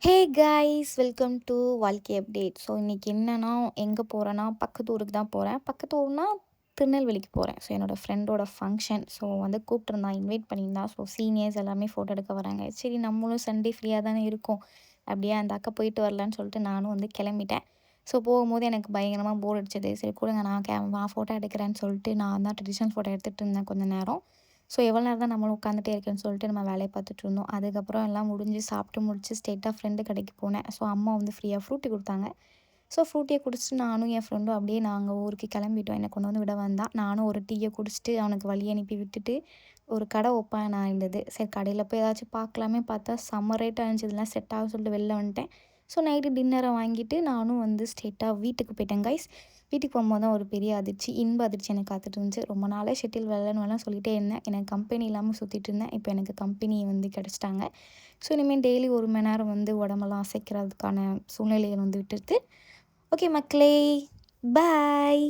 Hey guys welcome to வாழ்க்கை update. So இன்றைக்கி என்னன்னா எங்கே போகிறேன்னா பக்கத்து ஊருக்கு தான் போகிறேன். பக்கத்து ஊர்னா திருநெல்வேலிக்கு போகிறேன். ஸோ என்னோடய ஃப்ரெண்டோட ஃபங்க்ஷன். ஸோ வந்து கூப்பிட்டுருந்தான், இன்வைட் பண்ணியிருந்தான். ஸோ சீனியர்ஸ் எல்லாமே ஃபோட்டோ எடுக்க வராங்க. சரி நம்மளும் சண்டே ஃப்ரீயாக தானே இருக்கோம், அப்படியே அந்த அக்கா போயிட்டு வரலான்னு சொல்லிட்டு நானும் வந்து கிளம்பிட்டேன். ஸோ போகும்போது எனக்கு பயங்கரமாக போர் அடிச்சது. சரி கொடுங்க நான் ஃபோட்டோ எடுக்கிறேன்னு சொல்லிட்டு நான் தான் ட்ரெடிஷ்னல் ஃபோட்டோ எடுத்துகிட்டு இருந்தேன் கொஞ்சம் நேரம். ஸோ எவ்வளோ நேரம் தான் நம்மளும் உட்காந்துட்டே இருக்கேன்னு சொல்லிட்டு நம்ம வேலையை பார்த்துட்டு இருந்தோம். அதுக்கப்புறம் எல்லாம் முடிஞ்சு சாப்பிட்டு முடிச்சு ஸ்ட்ரெயிட்டாக ஃப்ரெண்டு கடைக்கு போனேன். ஸோ அம்மா வந்து ஃப்ரீயாக ஃப்ரூட்டி கொடுத்தாங்க. ஸோ ஃப்ரூட்டியை குடிச்சிட்டு நானும் என் ஃப்ரெண்டும் அப்படியே நாங்கள் ஊருக்கு கிளம்பிட்டோம். என்னை கொண்டு வந்து விட வந்தான். நானும் ஒரு டீயை குடிச்சிட்டு அவனுக்கு வழி அனுப்பி விட்டுட்டு ஒரு கடை ஒப்பேன் நான் இருந்தது. சரி கடையில் போய் ஏதாச்சும் பார்க்கலாமே பார்த்தா செம்ம ரேட்டாக இருந்துச்சு. இதெல்லாம் செட் ஆகும் சொல்லிட்டு வெளில வந்துட்டேன். ஸோ நைட்டு டின்னரை வாங்கிட்டு நானும் வந்து ஸ்ட்ரெயிட்டாக வீட்டுக்கு போயிட்டேன் கைஸ். வீட்டுக்கு போகும்போது தான் ஒரு பெரிய அதிர்ச்சி, இன்ப அதிர்ச்சி எனக்கு காத்துட்டு இருந்துச்சு. ரொம்ப நாளாக ஷெட்டில் விளையாடணும்லாம் சொல்லிகிட்டே இருந்தேன். எனக்கு கம்பெனி இல்லாமல் சுற்றிட்டு இருந்தேன். இப்போ எனக்கு கம்பெனி வந்து கிடச்சிட்டாங்க. ஸோ இனிமேல் டெய்லி 1 மணி நேரம் வந்து உடம்பெல்லாம் அசைக்கிறதுக்கான சூழ்நிலைகள் வந்து விட்டுருது. ஓகே மக்களே, பாய்.